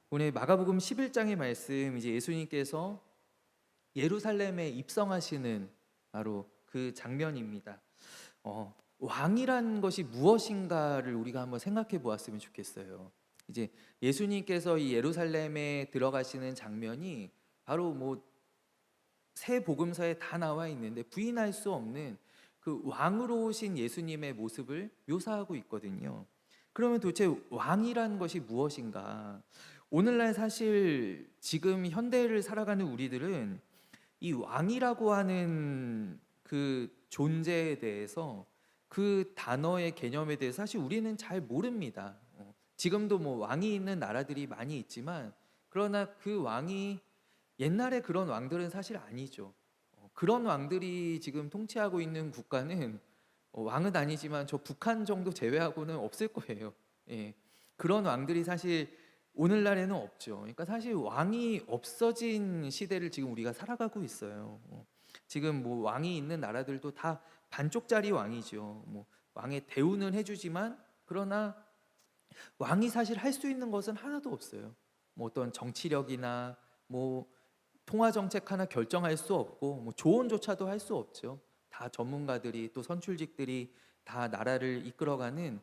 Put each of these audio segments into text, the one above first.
오늘 마가복음 11장의 말씀, 이제 예수님께서 예루살렘에 입성하시는 바로 그 장면입니다. 왕이란 것이 무엇인가를 우리가 한번 생각해 보았으면 좋겠어요. 이제 예수님께서 이 예루살렘에 들어가시는 장면이 바로 새 복음서에 다 나와 있는데 부인할 수 없는 그 왕으로 오신 예수님의 모습을 묘사하고 있거든요. 그러면 도대체 왕이란 것이 무엇인가? 오늘날 사실 지금 현대를 살아가는 우리들은 이 왕이라고 하는 그 존재에 대해서, 그 단어의 개념에 대해서 사실 우리는 잘 모릅니다. 지금도 왕이 있는 나라들이 많이 있지만, 그러나 그 왕이 옛날에 그런 왕들은 사실 아니죠. 그런 왕들이 지금 통치하고 있는 국가는 왕은 아니지만 저 북한 정도 제외하고는 없을 거예요. 예. 그런 왕들이 사실 오늘날에는 없죠. 그러니까 사실 왕이 없어진 시대를 지금 우리가 살아가고 있어요. 지금 왕이 있는 나라들도 다 반쪽짜리 왕이죠. 왕의 대우는 해주지만, 그러나 왕이 사실 할 수 있는 것은 하나도 없어요. 어떤 정치력이나 통화 정책 하나 결정할 수 없고, 조언조차도 할 수 없죠. 다 전문가들이, 또 선출직들이 다 나라를 이끌어가는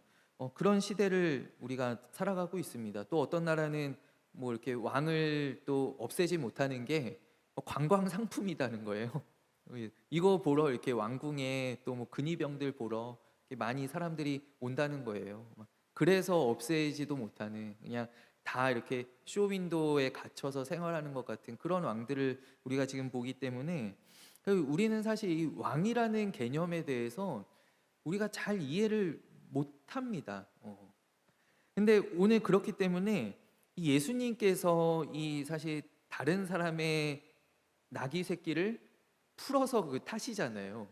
그런 시대를 우리가 살아가고 있습니다. 또 어떤 나라는 이렇게 왕을 또 없애지 못하는 게 관광 상품이라는 거예요. 이거 보러 이렇게 왕궁에 또 근위병들 보러 이렇게 많이 사람들이 온다는 거예요. 그래서 없애지도 못하는, 그냥 다 이렇게 쇼윈도에 갇혀서 생활하는 것 같은 그런 왕들을 우리가 지금 보기 때문에, 우리는 사실 이 왕이라는 개념에 대해서 우리가 잘 이해를 못합니다. 근데 오늘 그렇기 때문에 이 예수님께서 이 사실 다른 사람의 나귀 새끼를 풀어서 타시잖아요.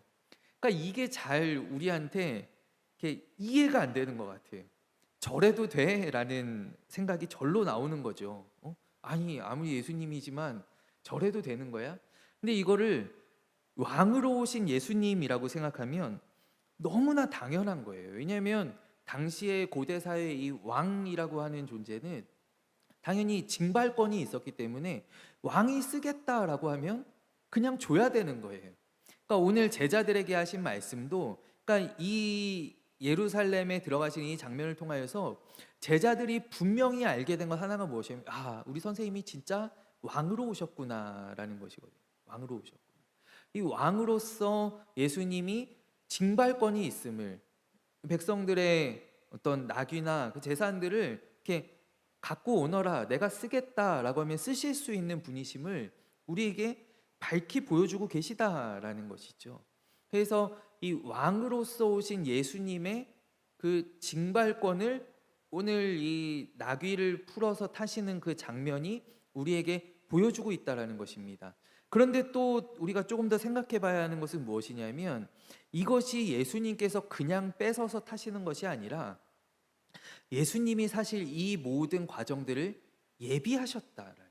그러니까 이게 잘 우리한테 이렇게 이해가 안 되는 것 같아요. 저래도 돼? 라는 생각이 절로 나오는 거죠. 아니, 아무리 예수님이지만 저래도 되는 거야? 근데 이거를 왕으로 오신 예수님이라고 생각하면 너무나 당연한 거예요. 왜냐하면 당시의 고대 사회의 이 왕이라고 하는 존재는 당연히 징발권이 있었기 때문에 왕이 쓰겠다라고 하면 그냥 줘야 되는 거예요. 그러니까 오늘 제자들에게 하신 말씀도, 그러니까 이 예루살렘에 들어가신 이 장면을 통하여서 제자들이 분명히 알게 된 것 하나가 무엇이냐면, 우리 선생님이 진짜 왕으로 오셨구나라는 것이거든요. 왕으로 오셨구나. 이 왕으로서 예수님이 징발권이 있음을, 백성들의 어떤 낙이나 그 재산들을 이렇게 갖고 오너라, 내가 쓰겠다라고 하면 쓰실 수 있는 분이심을 우리에게 밝히 보여주고 계시다라는 것이죠. 그래서 이 왕으로서 오신 예수님의 그 징발권을 오늘 이 나귀를 풀어서 타시는 그 장면이 우리에게 보여주고 있다라는 것입니다. 그런데 또 우리가 조금 더 생각해 봐야 하는 것은 무엇이냐면, 이것이 예수님께서 그냥 뺏어서 타시는 것이 아니라 예수님이 사실 이 모든 과정들을 예비하셨다라는 거예요.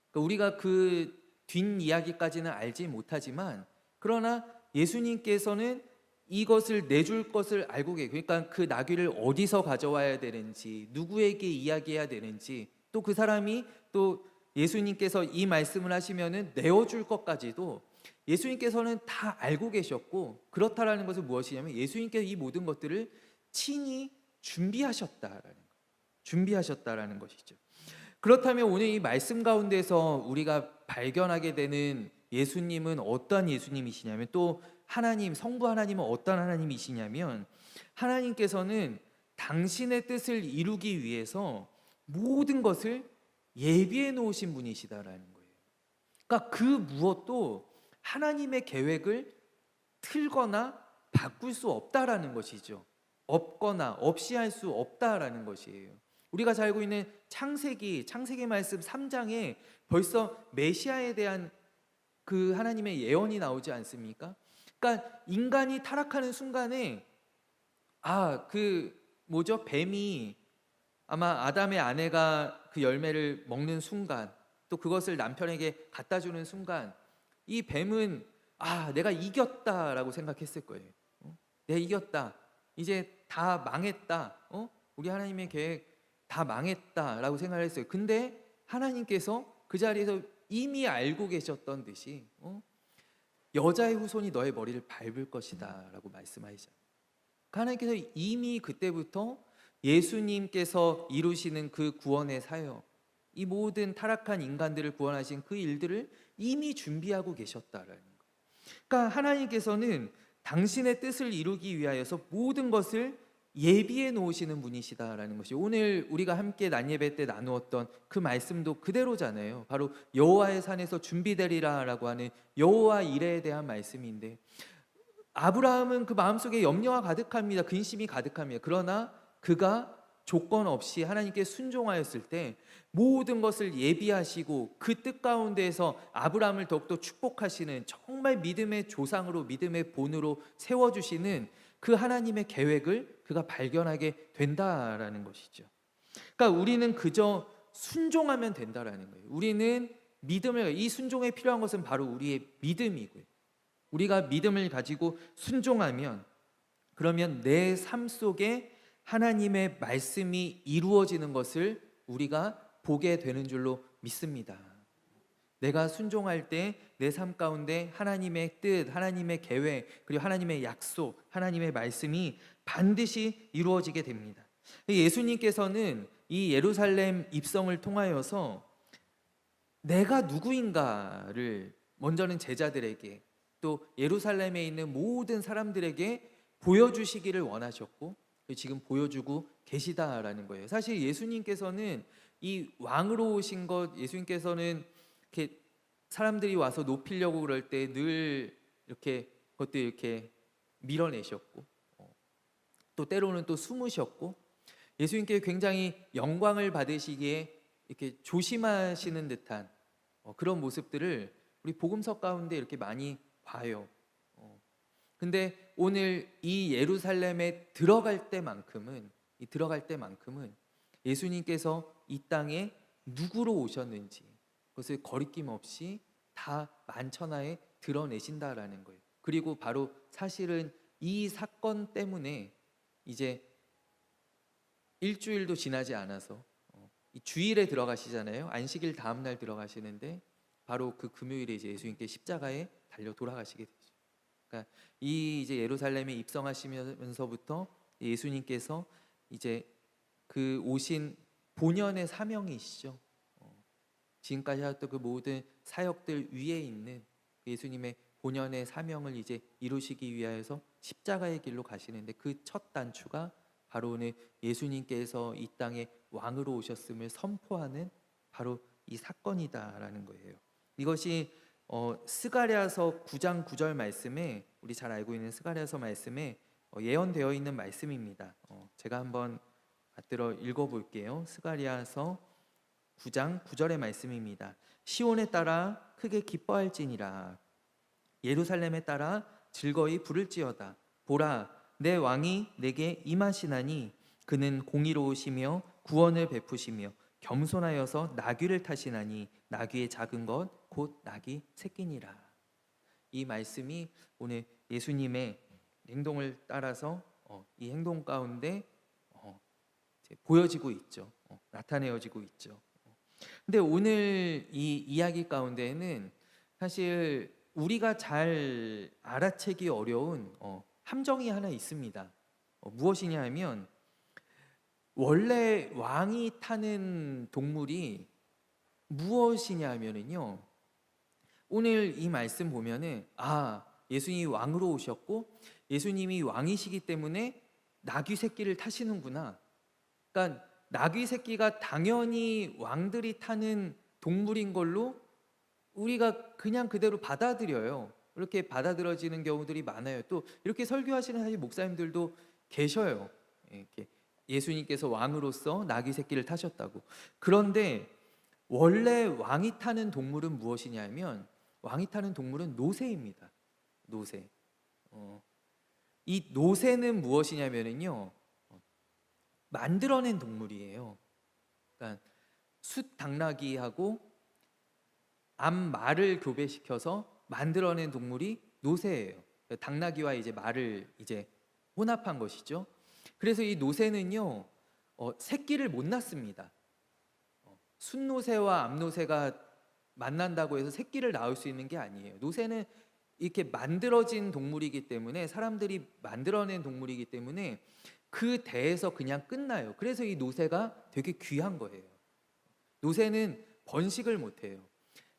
그러니까 우리가 그 뒷이야기까지는 알지 못하지만, 그러나 예수님께서는 이것을 내줄 것을 알고 계세요. 그러니까 그 나귀를 어디서 가져와야 되는지, 누구에게 이야기해야 되는지, 또 그 사람이 또 예수님께서 이 말씀을 하시면은 내어줄 것까지도 예수님께서는 다 알고 계셨고, 그렇다라는 것은 무엇이냐면 예수님께서 이 모든 것들을 친히 준비하셨다라는 것이죠. 그렇다면 오늘 이 말씀 가운데서 우리가 발견하게 되는 예수님은 어떠한 예수님이시냐면, 또 하나님, 성부 하나님은 어떤 하나님이시냐면, 하나님께서는 당신의 뜻을 이루기 위해서 모든 것을 예비해 놓으신 분이시다라는 거예요. 그러니까 그 무엇도 하나님의 계획을 틀거나 바꿀 수 없다라는 것이죠. 없거나 없이 할 수 없다라는 것이에요. 우리가 잘 알고 있는 창세기 말씀 3장에 벌써 메시아에 대한 그 하나님의 예언이 나오지 않습니까? 그러니까 인간이 타락하는 순간에 뱀이 아마 아담의 아내가 그 열매를 먹는 순간, 또 그것을 남편에게 갖다 주는 순간, 이 뱀은 내가 이겼다라고 생각했을 거예요. 내가 이겼다. 이제 다 망했다. 우리 하나님의 계획 다 망했다라고 생각을 했어요. 근데 하나님께서 그 자리에서 이미 알고 계셨던 듯이 여자의 후손이 너의 머리를 밟을 것이다 라고 말씀하시잖아요. 하나님께서 이미 그때부터 예수님께서 이루시는 그 구원의 사역, 이 모든 타락한 인간들을 구원하신 그 일들을 이미 준비하고 계셨다라는 거예요. 그러니까 하나님께서는 당신의 뜻을 이루기 위하여서 모든 것을 예비해 놓으시는 분이시다라는 것이 오늘 우리가 함께 난예배 때 나누었던 그 말씀도 그대로잖아요. 바로 여호와의 산에서 준비되리라라고 하는 여호와 이레에 대한 말씀인데, 아브라함은 그 마음속에 염려가 가득합니다. 근심이 가득합니다. 그러나 그가 조건 없이 하나님께 순종하였을 때 모든 것을 예비하시고 그 뜻 가운데에서 아브라함을 더욱더 축복하시는, 정말 믿음의 조상으로 믿음의 본으로 세워주시는 그 하나님의 계획을 그가 발견하게 된다라는 것이죠. 그러니까 우리는 그저 순종하면 된다라는 거예요. 우리는 믿음을, 이 순종에 필요한 것은 바로 우리의 믿음이고요. 우리가 믿음을 가지고 순종하면, 그러면 내 삶 속에 하나님의 말씀이 이루어지는 것을 우리가 보게 되는 줄로 믿습니다. 내가 순종할 때 내 삶 가운데 하나님의 뜻, 하나님의 계획, 그리고 하나님의 약속, 하나님의 말씀이 반드시 이루어지게 됩니다. 예수님께서는 이 예루살렘 입성을 통하여서 내가 누구인가를 먼저는 제자들에게, 또 예루살렘에 있는 모든 사람들에게 보여주시기를 원하셨고 지금 보여주고 계시다라는 거예요. 사실 예수님께서는 이 왕으로 오신 것, 예수님께서는 이렇게 사람들이 와서 높이려고 그럴 때 늘 이렇게 그것도 이렇게 밀어내셨고, 또 때로는 또 숨으셨고, 예수님께 굉장히 영광을 받으시기에 이렇게 조심하시는 듯한 그런 모습들을 우리 복음서 가운데 이렇게 많이 봐요. 근데 오늘 이 예루살렘에 들어갈 때만큼은 예수님께서 이 땅에 누구로 오셨는지 그것을 거리낌 없이 다 만천하에 드러내신다라는 거예요. 그리고 바로 사실은 이 사건 때문에 이제 일주일도 지나지 않아서 이 주일에 들어가시잖아요. 안식일 다음 날 들어가시는데 바로 그 금요일에 이제 예수님께 십자가에 달려 돌아가시게 되죠. 그러니까 이 이제 예루살렘에 입성하시면서부터 예수님께서 이제 그 오신 본연의 사명이시죠. 지금까지 하셨던 그 모든 사역들 위에 있는 예수님의 본연의 사명을 이제 이루시기 위하여서 십자가의 길로 가시는데, 그 첫 단추가 바로 오늘 예수님께서 이 땅에 왕으로 오셨음을 선포하는 바로 이 사건이다라는 거예요. 이것이 스가랴서 9장 9절 말씀에, 우리 잘 알고 있는 스가랴서 말씀에 예언되어 있는 말씀입니다. 제가 한번 받들어 읽어볼게요. 스가랴서 9장 9절의 말씀입니다. 시온에 따라 크게 기뻐할지니라, 예루살렘에 따라 즐거이 부를지어다. 보라, 내 왕이 내게 임하시나니 그는 공의로우시며 구원을 베푸시며 겸손하여서 나귀를 타시나니 나귀의 작은 것 곧 나귀 새끼니라. 이 말씀이 오늘 예수님의 행동을 따라서 이 행동 가운데 보여지고 있죠. 나타내어지고 있죠. 근데 오늘 이 이야기 가운데에는 사실 우리가 잘 알아채기 어려운 함정이 하나 있습니다. 무엇이냐 하면, 원래 왕이 타는 동물이 무엇이냐 하면은요, 오늘 이 말씀 보면은 예수님이 왕으로 오셨고 예수님이 왕이시기 때문에 나귀 새끼를 타시는구나. 그러니까 나귀 새끼가 당연히 왕들이 타는 동물인 걸로 우리가 그냥 그대로 받아들여요. 이렇게 받아들여지는 경우들이 많아요. 또 이렇게 설교하시는 사실 목사님들도 계셔요. 이렇게 예수님께서 왕으로서 나귀 새끼를 타셨다고. 그런데 원래 왕이 타는 동물은 무엇이냐면, 왕이 타는 동물은 노새입니다. 노새. 이 노새는 무엇이냐면요, 만들어낸 동물이에요. 그러니까 숫 당나귀하고 암말을 교배시켜서 만들어낸 동물이 노새예요. 당나귀와 이제 말을 이제 혼합한 것이죠. 그래서 이 노새는요, 새끼를 못 낳습니다. 순노새와 암노새가 만난다고 해서 새끼를 낳을 수 있는 게 아니에요. 노새는 이렇게 만들어진 동물이기 때문에, 사람들이 만들어낸 동물이기 때문에 그 대에서 그냥 끝나요. 그래서 이 노새가 되게 귀한 거예요. 노새는 번식을 못 해요.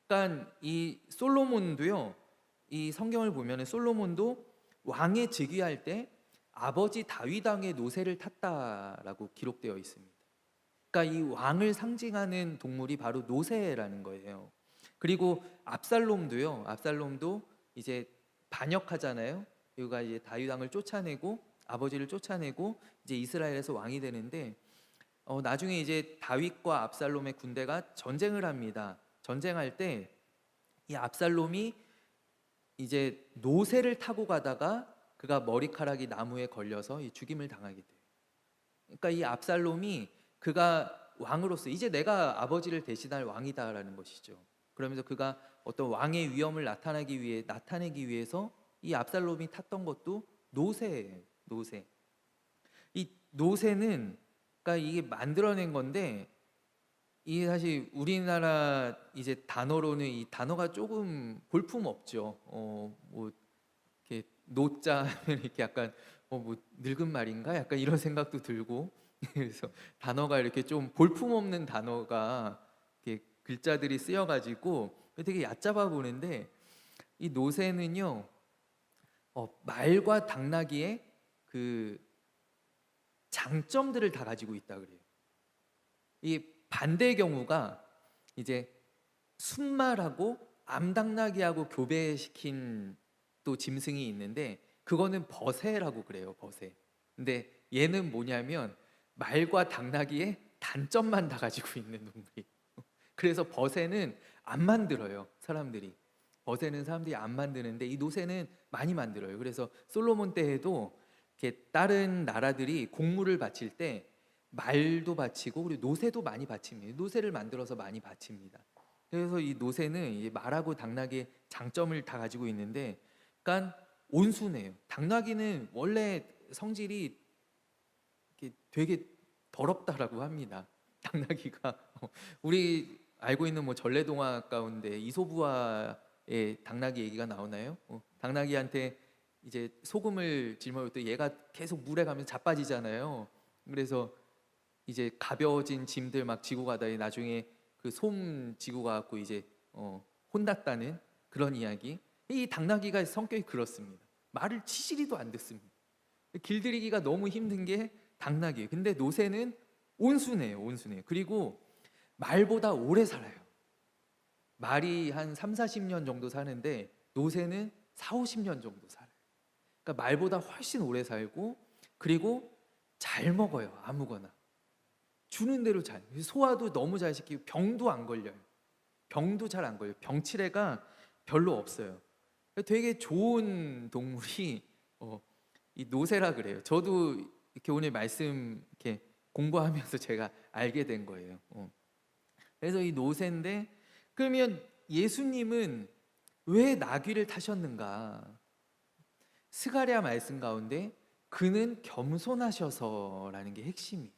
그러니까 이 솔로몬도요, 이 성경을 보면 솔로몬도 왕에 즉위할 때 아버지 다윗 왕의 노새를 탔다라고 기록되어 있습니다. 그러니까 이 왕을 상징하는 동물이 바로 노새라는 거예요. 그리고 압살롬도요. 압살롬도 이제 반역하잖아요. 그가 이제 다윗 왕을 쫓아내고 아버지를 쫓아내고 이제 이스라엘에서 왕이 되는데, 나중에 이제 다윗과 압살롬의 군대가 전쟁을 합니다. 전쟁할 때 이 압살롬이 이제 노새를 타고 가다가 그가 머리카락이 나무에 걸려서 이 죽임을 당하게 돼요. 그러니까 이 압살롬이 그가 왕으로서 이제 내가 아버지를 대신할 왕이다라는 것이죠. 그러면서 그가 어떤 왕의 위엄을 나타내기 위해서 이 압살롬이 탔던 것도 노새예요. 노새. 이 노새는 그러니까 이게 만들어낸 건데, 이게 사실 우리나라 이제 단어로는 이 단어가 조금 볼품 없죠. 뭐 이렇게 노자 하면 이렇게 약간 뭐 늙은 말인가? 약간 이런 생각도 들고 그래서 단어가 이렇게 좀 볼품 없는 단어가 이렇게 글자들이 쓰여가지고 되게 얕잡아 보는데, 이 노새는요 말과 당나귀의 그 장점들을 다 가지고 있다 그래요. 이 반대의 경우가 이제 순말하고 암당나귀하고 교배시킨 또 짐승이 있는데, 그거는 버새라고 그래요. 버새. 근데 얘는 뭐냐면 말과 당나귀의 단점만 다 가지고 있는 동물이. 그래서 버새는 안 만들어요, 사람들이. 버새는 사람들이 안 만드는데 이 노새는 많이 만들어요. 그래서 솔로몬 때에도 이렇게 다른 나라들이 곡물을 바칠 때 말도 바치고 그리고 노새도 많이 바칩니다. 노새를 만들어서 많이 바칩니다. 그래서 이 노새는 이 말하고 당나귀의 장점을 다 가지고 있는데, 그러니까 온순해요. 당나귀는 원래 성질이 이렇게 되게 더럽다라고 합니다. 당나귀가 우리 알고 있는 뭐 전래동화 가운데 이소부화의 당나귀 얘기가 나오나요? 당나귀한테 이제 소금을 짊어질 때 얘가 계속 물에 가면서 자빠지잖아요. 그래서 이제 가벼워진 짐들 막 지고 가다니 나중에 그 솜 지고 가갖고 이제 혼났다는 그런 이야기. 이 당나귀가 성격이 그렇습니다. 말을 치시리도 안 듣습니다. 길들이기가 너무 힘든 게 당나귀예요. 근데 노새는 온순해요. 온순해요. 그리고 말보다 오래 살아요. 말이 한 3, 40년 정도 사는데 노새는 4, 50년 정도 살아요. 그러니까 말보다 훨씬 오래 살고, 그리고 잘 먹어요. 아무거나. 주는 대로 잘. 소화도 너무 잘 시키고 병도 안 걸려요. 병도 잘 안 걸려요. 병치레가 별로 없어요. 되게 좋은 동물이 이 노새라 그래요. 저도 이렇게 오늘 말씀 이렇게 공부하면서 제가 알게 된 거예요. 그래서 이 노새인데, 그러면 예수님은 왜 나귀를 타셨는가? 스가랴 말씀 가운데 그는 겸손하셔서라는 게 핵심이에요.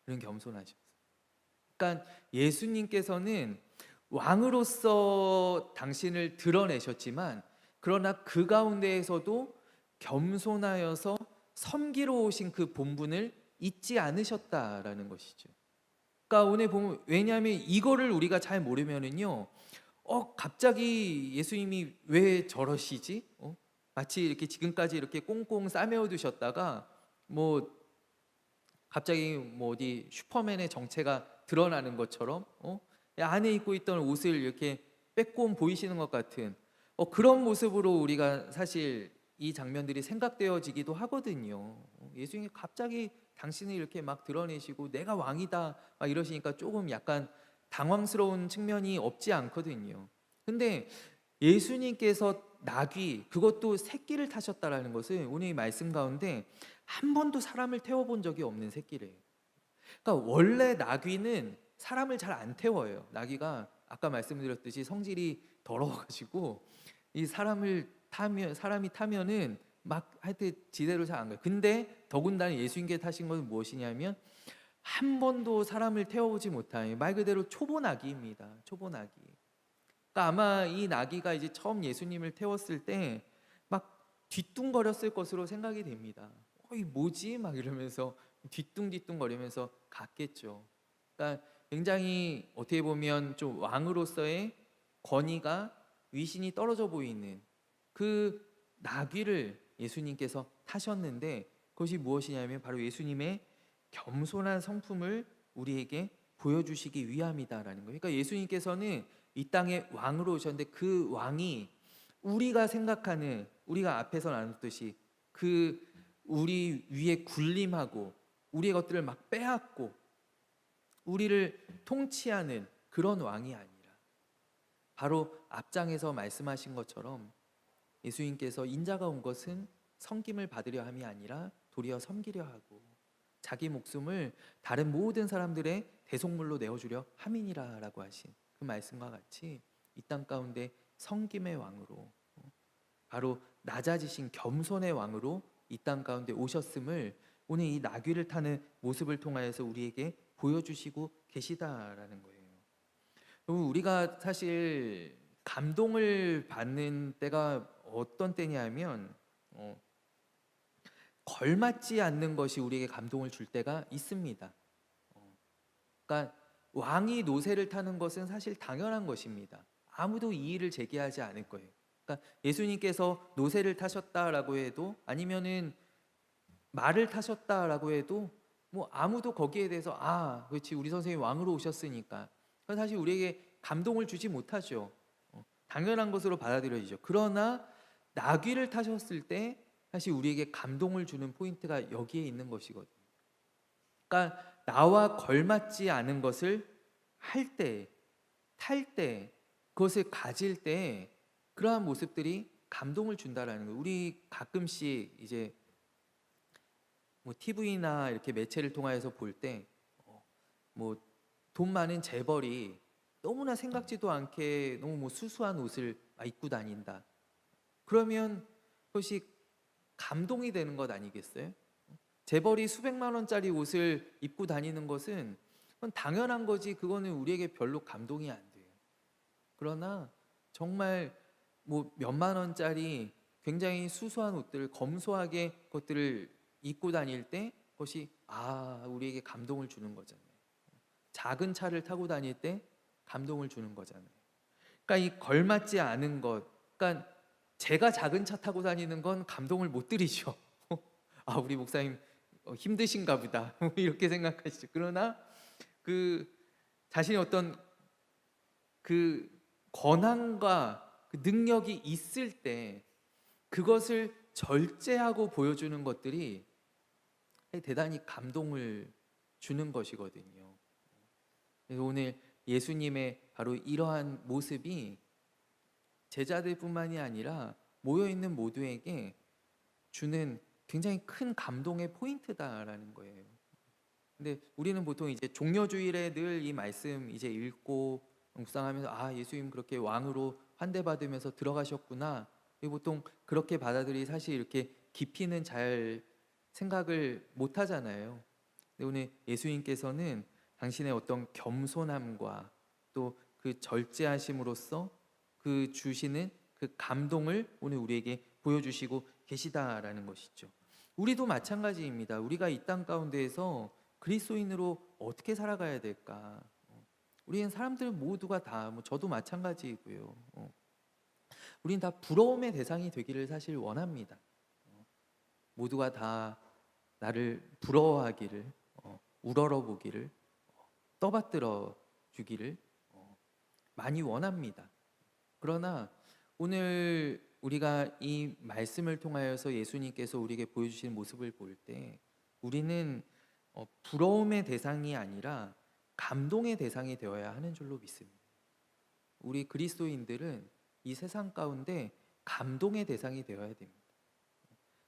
그는 겸손하셔서. 그러니까 예수님께서는 왕으로서 당신을 드러내셨지만, 그러나 그 가운데에서도 겸손하여서 섬기러 오신 그 본분을 잊지 않으셨다라는 것이죠. 그러니까 오늘 보면, 왜냐하면 이거를 우리가 잘 모르면은요, 갑자기 예수님이 왜 저러시지? 마치 이렇게 지금까지 이렇게 꽁꽁 싸매어 두셨다가 뭐 갑자기 뭐 어디 슈퍼맨의 정체가 드러나는 것처럼 안에 입고 있던 옷을 이렇게 빼꼼 보이시는 것 같은 그런 모습으로 우리가 사실 이 장면들이 생각되어지기도 하거든요. 예수님이 갑자기 당신을 이렇게 막 드러내시고 내가 왕이다 막 이러시니까 조금 약간 당황스러운 측면이 없지 않거든요. 근데 예수님께서 나귀, 그것도 새끼를 타셨다라는 것은 오늘 이 말씀 가운데 한 번도 사람을 태워본 적이 없는 새끼래요. 그러니까 원래 나귀는 사람을 잘 안 태워요. 나귀가 아까 말씀드렸듯이 성질이 더러워가지고 이 사람이 타면은 막 하여튼 지대로 잘 안 가요. 근데 더군다나 예수님께 타신 것은 무엇이냐면 한 번도 사람을 태워보지 못한 말 그대로 초보나기입니다. 초보나기. 그러니까 아마 이 나귀가 이제 처음 예수님을 태웠을 때 막 뒤뚱거렸을 것으로 생각이 됩니다. 이 뭐지? 막 이러면서 뒤뚱뒤뚱거리면서 갔겠죠. 그러니까 굉장히 어떻게 보면 좀 왕으로서의 권위가 위신이 떨어져 보이는 그 나귀를 예수님께서 타셨는데, 그것이 무엇이냐면 바로 예수님의 겸손한 성품을 우리에게 보여주시기 위함이다라는 거예요. 그러니까 예수님께서는 이 땅에 왕으로 오셨는데 그 왕이 우리가 생각하는, 우리가 앞에서 나눴듯이 그 우리 위에 군림하고 우리의 것들을 막 빼앗고 우리를 통치하는 그런 왕이 아니라, 바로 앞장에서 말씀하신 것처럼 예수님께서 인자가 온 것은 섬김을 받으려 함이 아니라 도리어 섬기려 하고 자기 목숨을 다른 모든 사람들의 대속물로 내어주려 함이니라라고 하신 그 말씀과 같이 이 땅 가운데 섬김의 왕으로, 바로 낮아지신 겸손의 왕으로 이 땅 가운데 오셨음을 오늘 이 나귀를 타는 모습을 통하여서 우리에게 보여주시고 계시다라는 거예요. 여러분, 우리가 사실 감동을 받는 때가 어떤 때냐면 걸맞지 않는 것이 우리에게 감동을 줄 때가 있습니다. 그러니까 왕이 노새를 타는 것은 사실 당연한 것입니다. 아무도 이의를 제기하지 않을 거예요. 그러니까 예수님께서 노새를 타셨다라고 해도, 아니면은 말을 타셨다라고 해도 뭐 아무도 거기에 대해서 그렇지, 우리 선생님 왕으로 오셨으니까, 그건 사실 우리에게 감동을 주지 못하죠. 당연한 것으로 받아들여지죠. 그러나 나귀를 타셨을 때 사실 우리에게 감동을 주는 포인트가 여기에 있는 것이거든요. 그러니까 나와 걸맞지 않은 것을 할 때, 탈 때, 그것을 가질 때 그러한 모습들이 감동을 준다라는 거예요. 우리 가끔씩 이제 뭐 TV나 이렇게 매체를 통해서 볼 때 뭐 돈 많은 재벌이 너무나 생각지도 않게 너무 뭐 수수한 옷을 입고 다닌다. 그러면 그것이 감동이 되는 것 아니겠어요? 재벌이 수백만 원짜리 옷을 입고 다니는 것은 그건 당연한 거지, 그거는 우리에게 별로 감동이 안 돼요. 그러나 정말 뭐 몇만 원짜리 굉장히 수수한 옷들을 검소하게 그것들을 입고 다닐 때 그것이 우리에게 감동을 주는 거잖아요. 작은 차를 타고 다닐 때 감동을 주는 거잖아요. 그러니까 이 걸맞지 않은 것, 그러니까 제가 작은 차 타고 다니는 건 감동을 못 드리죠. 우리 목사님 힘드신가 보다 이렇게 생각하시죠. 그러나 그 자신의 어떤 그 권한과 그 능력이 있을 때 그것을 절제하고 보여주는 것들이 대단히 감동을 주는 것이거든요. 그래서 오늘 예수님의 바로 이러한 모습이 제자들뿐만이 아니라 모여있는 모두에게 주는 굉장히 큰 감동의 포인트다라는 거예요. 근데 우리는 보통 이제 종려주일에 늘 이 말씀 이제 읽고 묵상하면서 예수님 그렇게 왕으로 환대받으면서 들어가셨구나, 보통 그렇게 받아들이, 사실 이렇게 깊이는 잘 생각을 못 하잖아요. 근데 오늘 예수님께서는 당신의 어떤 겸손함과 또 그 절제하심으로써 그 주시는 그 감동을 오늘 우리에게 보여주시고 계시다라는 것이죠. 우리도 마찬가지입니다. 우리가 이 땅 가운데에서 그리스도인으로 어떻게 살아가야 될까? 우리는 사람들 모두가 다, 저도 마찬가지이고요. 우리는 다 부러움의 대상이 되기를 사실 원합니다. 모두가 다 나를 부러워하기를, 우러러보기를, 떠받들어 주기를 많이 원합니다. 그러나 오늘 우리가 이 말씀을 통하여서 예수님께서 우리에게 보여주시는 모습을 볼 때 우리는 부러움의 대상이 아니라 감동의 대상이 되어야 하는 줄로 믿습니다. 우리 그리스도인들은 이 세상 가운데 감동의 대상이 되어야 됩니다.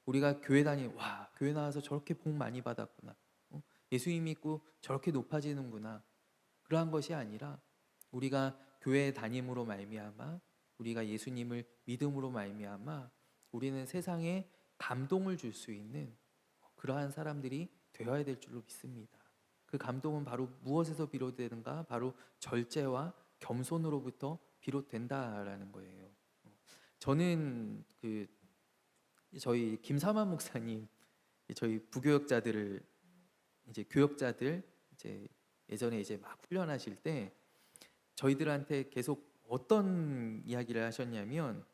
우리가 교회 교회 나와서 저렇게 복 많이 받았구나, 예수님 믿고 저렇게 높아지는구나, 그러한 것이 아니라 우리가 교회 다님으로 말미암아, 우리가 예수님을 믿음으로 말미암아 우리는 세상에 감동을 줄 수 있는 그러한 사람들이 되어야 될 줄로 믿습니다. 그 감동은 바로 무엇에서 비롯되는가? 바로 절제와 겸손으로부터 비롯된다라는 거예요. 저는 저희 김삼환 목사님, 저희 부교역자들을 이제 교역자들 이제 예전에 이제 막 훈련하실 때 저희들한테 계속 어떤 이야기를 하셨냐면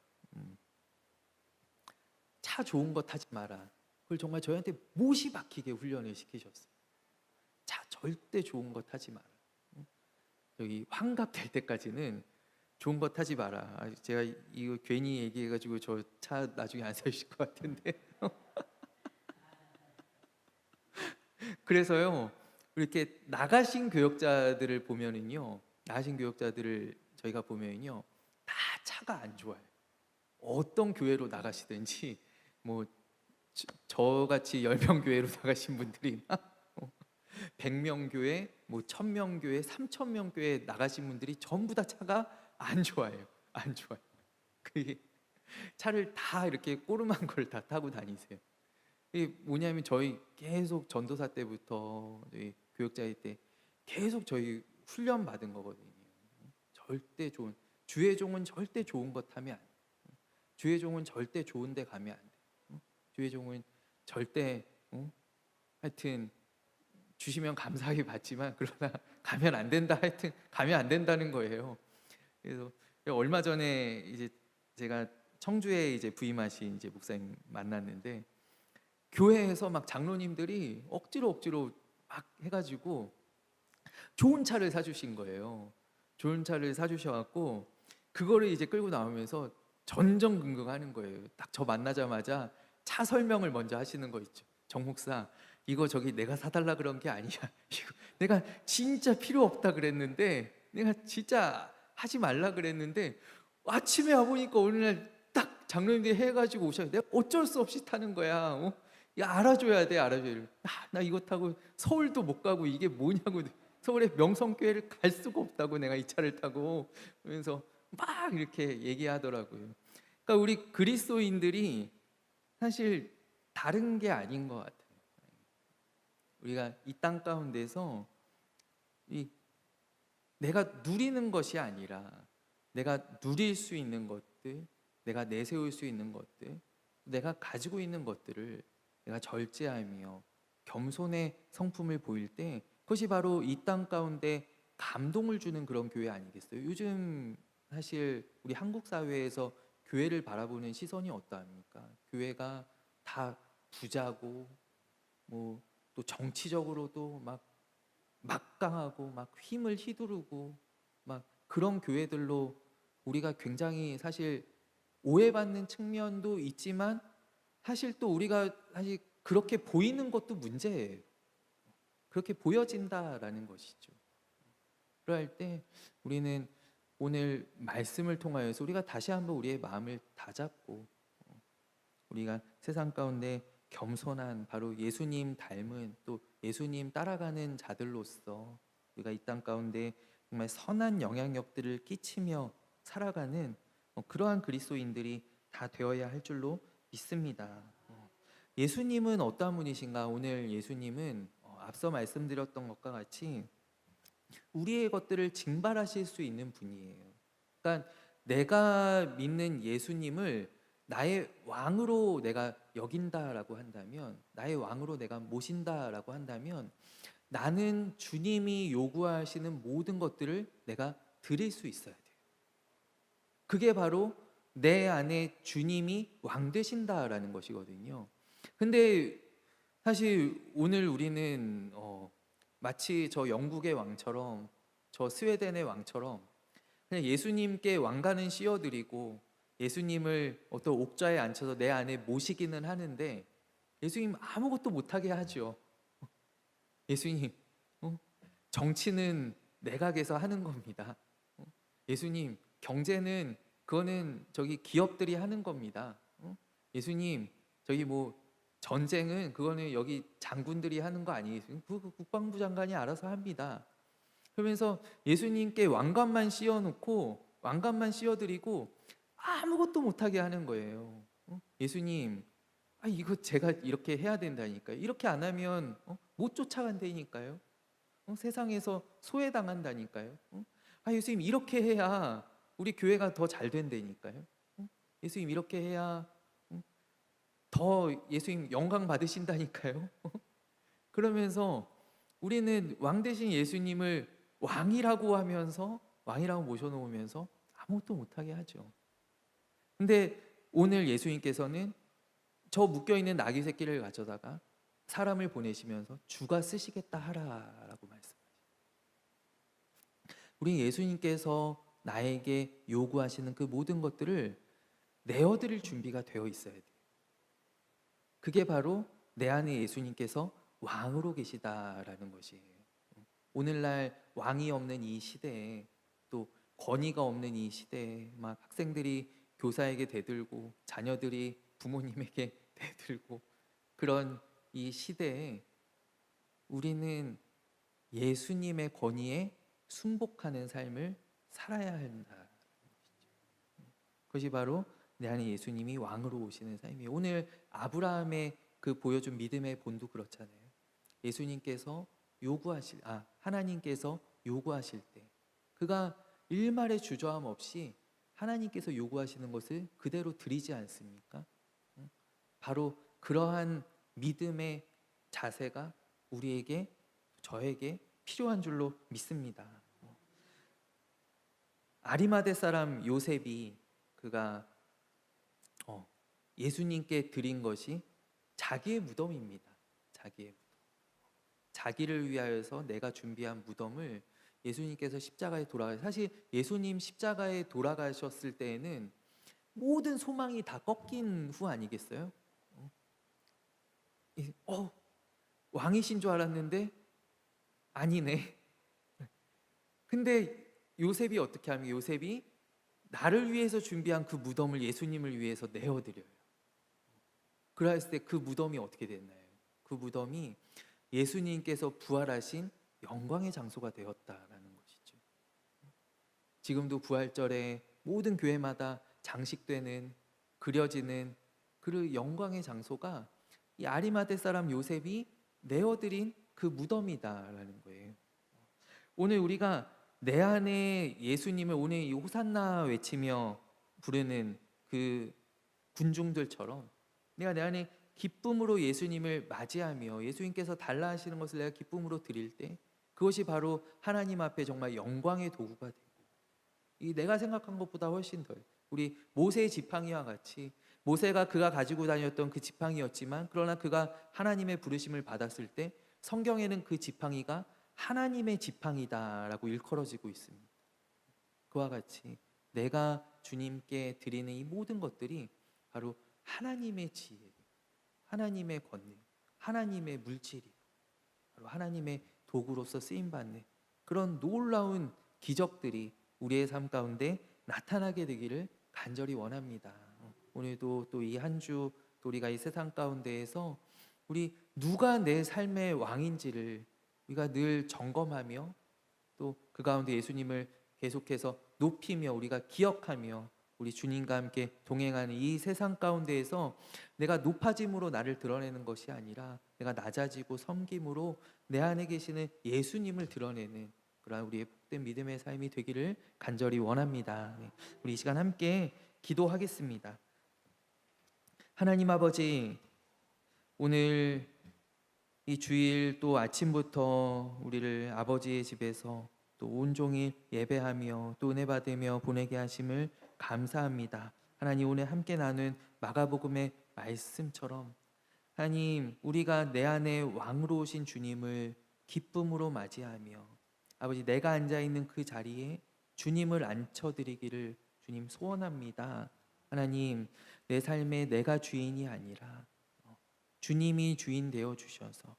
차 좋은 거 타지 마라. 그걸 정말 저희한테 못이 박히게 훈련을 시키셨어요. 차 절대 좋은 거 타지 마라. 여기 환갑 될 때까지는 좋은 거 타지 마라. 제가 이거 괜히 얘기해가지고 저 차 나중에 안 사주실 것 같은데. 그래서요, 이렇게 나가신 교역자들을 보면은요, 나가신 교역자들을 저희가 보면은요, 다 차가 안 좋아요. 어떤 교회로 나가시든지, 뭐 저같이 10명 교회로 나가신 분들이나 100명 교회, 뭐 1000명 교회, 3000명 교회 나가신 분들이 전부 다 차가 안 좋아요. 안 좋아요. 그게 차를 다 이렇게 꼬름한 걸 다 타고 다니세요. 이게 뭐냐면 저희 계속 전도사 때부터 저희 교역자일 때 계속 저희 훈련 받은 거거든요. 절대 좋은 주의 종은 절대 좋은 것 하면 안 돼. 주의 종은 절대 좋은 데 가면 안 돼. 주의 종은 절대 하여튼 주시면 감사하게 받지만 그러나 가면 안 된다. 하여튼 가면 안 된다는 거예요. 그래서 얼마 전에 이제 제가 청주에 이제 부임하신 이제 목사님 만났는데 교회에서 막 장로님들이 억지로 막 해가지고 좋은 차를 사주신 거예요. 좋은 차를 사주셔갖고 그거를 이제 끌고 나오면서 전전긍긍하는 거예요. 딱 저 만나자마자 차 설명을 먼저 하시는 거 있죠. 정 목사, 이거 저기 내가 사달라 그런 게 아니야. 이거 내가 진짜 필요 없다 그랬는데, 내가 진짜 하지 말라 그랬는데 아침에 와보니까 오늘날 딱 장로님들이 해가지고 오셔요. 내가 어쩔 수 없이 타는 거야. 야, 알아줘야 돼, 알아줘야 돼. 나 이거 타고 서울도 못 가고 이게 뭐냐고, 서울에 명성교회를 갈 수가 없다고 내가 이 차를 타고, 그러면서 막 이렇게 얘기하더라고요. 그러니까 우리 그리스도인들이 사실 다른 게 아닌 것 같아요. 우리가 이 땅 가운데서 내가 누리는 것이 아니라 내가 누릴 수 있는 것들, 내가 내세울 수 있는 것들, 내가 가지고 있는 것들을 내가 절제하며 겸손의 성품을 보일 때 그것이 바로 이 땅 가운데 감동을 주는 그런 교회 아니겠어요? 요즘 사실 우리 한국 사회에서 교회를 바라보는 시선이 어떠합니까? 교회가 다 부자고 뭐 또 정치적으로도 막 막강하고 막 힘을 휘두르고 막 그런 교회들로 우리가 굉장히 사실 오해받는 측면도 있지만 사실 또 우리가 사실 그렇게 보이는 것도 문제예요. 그렇게 보여진다라는 것이죠. 그럴 때 우리는 오늘 말씀을 통하여서 우리가 다시 한번 우리의 마음을 다잡고 우리가 세상 가운데 겸손한 바로 예수님 닮은 또 예수님 따라가는 자들로서 우리가 이 땅 가운데 정말 선한 영향력들을 끼치며 살아가는 그러한 그리스도인들이 다 되어야 할 줄로 믿습니다. 예수님은 어떠한 분이신가? 오늘 예수님은 앞서 말씀드렸던 것과 같이 우리의 것들을 징발하실 수 있는 분이에요. 그러니까 내가 믿는 예수님을 나의 왕으로 내가 여긴다라고 한다면, 나의 왕으로 내가 모신다라고 한다면 나는 주님이 요구하시는 모든 것들을 내가 드릴 수 있어야 돼요. 그게 바로 내 안에 주님이 왕 되신다라는 것이거든요. 근데 사실 오늘 우리는 마치 저 영국의 왕처럼, 저 스웨덴의 왕처럼 그냥 예수님께 왕관은 씌워드리고 예수님을 어떤 옥좌에 앉혀서 내 안에 모시기는 하는데 예수님 아무것도 못하게 하죠. 예수님, 정치는 내각에서 하는 겁니다. 예수님, 경제는 그거는 저기 기업들이 하는 겁니다. 예수님, 저기 뭐 전쟁은 그거는 여기 장군들이 하는 거 아니에요. 그 국방부 장관이 알아서 합니다. 그러면서 예수님께 왕관만 씌워놓고 왕관만 씌워드리고 아무것도 못하게 하는 거예요. 예수님, 이거 제가 이렇게 해야 된다니까요. 이렇게 안 하면 못 쫓아간다니까요. 세상에서 소외당한다니까요. 예수님 이렇게 해야 우리 교회가 더 잘 된다니까요. 예수님 이렇게 해야 더 예수님 영광 받으신다니까요. 그러면서 우리는 왕 대신 예수님을 왕이라고 하면서 왕이라고 모셔놓으면서 아무것도 못하게 하죠. 근데 오늘 예수님께서는 저 묶여있는 나귀 새끼를 가져다가 사람을 보내시면서 주가 쓰시겠다 하라라고 말씀하시죠. 우리 예수님께서 나에게 요구하시는 그 모든 것들을 내어드릴 준비가 되어 있어야 돼요. 그게 바로 내 안에 예수님께서 왕으로 계시다라는 것이에요. 오늘날 왕이 없는 이 시대에, 또 권위가 없는 이 시대에 막 학생들이 교사에게 대들고 자녀들이 부모님에게 대들고 그런 이 시대에 우리는 예수님의 권위에 순복하는 삶을 살아야 한다. 그것이 바로 내 안에 예수님이 왕으로 오시는 삶이에요. 오늘 아브라함의 그 보여준 믿음의 본도 그렇잖아요. 예수님께서 하나님께서 요구하실 때 그가 일말의 주저함 없이 하나님께서 요구하시는 것을 그대로 드리지 않습니까? 바로 그러한 믿음의 자세가 우리에게, 저에게 필요한 줄로 믿습니다. 아리마대 사람 요셉이 그가 예수님께 드린 것이 자기의 무덤입니다. 자기의 무덤. 자기를 위하여서 내가 준비한 무덤을 예수님께서 십자가에 사실 예수님 십자가에 돌아가셨을 때에는 모든 소망이 다 꺾인 후 아니겠어요? 왕이신 줄 알았는데 아니네. 근데 요셉이 어떻게 하면 요셉이 나를 위해서 준비한 그 무덤을 예수님을 위해서 내어드려요. 그랬을 때 그 무덤이 어떻게 됐나요? 그 무덤이 예수님께서 부활하신 영광의 장소가 되었다라는 것이죠. 지금도 부활절에 모든 교회마다 장식되는, 그려지는 그 영광의 장소가 이 아리마대 사람 요셉이 내어드린 그 무덤이다라는 거예요. 오늘 우리가 내 안에 예수님을 오늘 이 호산나 외치며 부르는 그 군중들처럼 내가 내 안에 기쁨으로 예수님을 맞이하며 예수님께서 달라 하시는 것을 내가 기쁨으로 드릴 때 그것이 바로 하나님 앞에 정말 영광의 도구가 되고, 이 내가 생각한 것보다 훨씬 더 우리 모세의 지팡이와 같이, 모세가 그가 가지고 다녔던 그 지팡이였지만 그러나 그가 하나님의 부르심을 받았을 때 성경에는 그 지팡이가 하나님의 지팡이다라고 일컬어지고 있습니다. 그와 같이 내가 주님께 드리는 이 모든 것들이 바로 하나님의 지혜, 하나님의 권능, 하나님의 물질이 바로 하나님의 도구로서 쓰임받는 그런 놀라운 기적들이 우리의 삶 가운데 나타나게 되기를 간절히 원합니다. 오늘도 또 이 한 주 우리가 이 세상 가운데에서 우리 누가 내 삶의 왕인지를 우리가 늘 점검하며 또 그 가운데 예수님을 계속해서 높이며 우리가 기억하며 우리 주님과 함께 동행하는 이 세상 가운데에서 내가 높아짐으로 나를 드러내는 것이 아니라 내가 낮아지고 섬김으로 내 안에 계시는 예수님을 드러내는 그러한 우리의 복된 믿음의 삶이 되기를 간절히 원합니다. 우리 이 시간 함께 기도하겠습니다. 하나님 아버지, 오늘 이 주일 또 아침부터 우리를 아버지의 집에서 또 온종일 예배하며 또 은혜 받으며 보내게 하심을 감사합니다. 하나님, 오늘 함께 나눈 마가복음의 말씀처럼 하나님, 우리가 내 안에 왕으로 오신 주님을 기쁨으로 맞이하며 아버지, 내가 앉아있는 그 자리에 주님을 앉혀드리기를 주님 소원합니다. 하나님, 내 삶에 내가 주인이 아니라 주님이 주인 되어 주셔서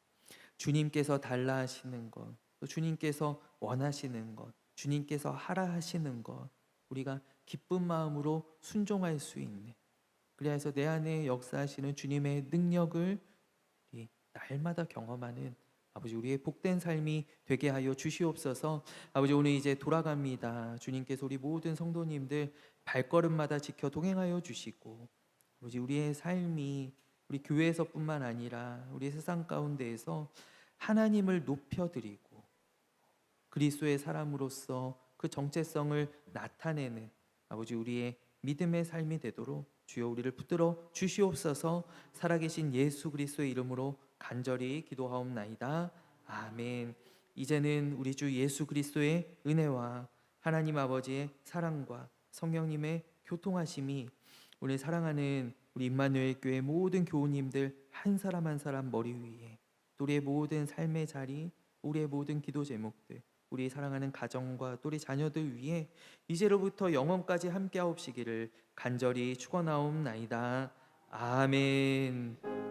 주님께서 달라 하시는 것, 또 주님께서 원하시는 것, 주님께서 하라 하시는 것 우리가 기쁜 마음으로 순종할 수 있는, 그래서 내 안에 역사하시는 주님의 능력을 날마다 경험하는 아버지, 우리의 복된 삶이 되게 하여 주시옵소서. 아버지, 오늘 이제 돌아갑니다. 주님께서 우리 모든 성도님들 발걸음마다 지켜 동행하여 주시고 아버지, 우리의 삶이 우리 교회에서뿐만 아니라 우리 세상 가운데에서 하나님을 높여드리고 그리스도의 사람으로서 그 정체성을 나타내는 아버지 우리의 믿음의 삶이 되도록 주여 우리를 붙들어 주시옵소서. 살아계신 예수 그리스도의 이름으로 간절히 기도하옵나이다. 아멘. 이제는 우리 주 예수 그리스도의 은혜와 하나님 아버지의 사랑과 성령님의 교통하심이 우리 사랑하는 우리 임마누엘 교회 모든 교우님들 한 사람 한 사람 머리 위에, 또 우리의 모든 삶의 자리, 우리의 모든 기도 제목들, 우리 사랑하는 가정과 또 우리 자녀들 위에 이제로부터 영원까지 함께하옵시기를 간절히 축원하옵나이다. 아멘.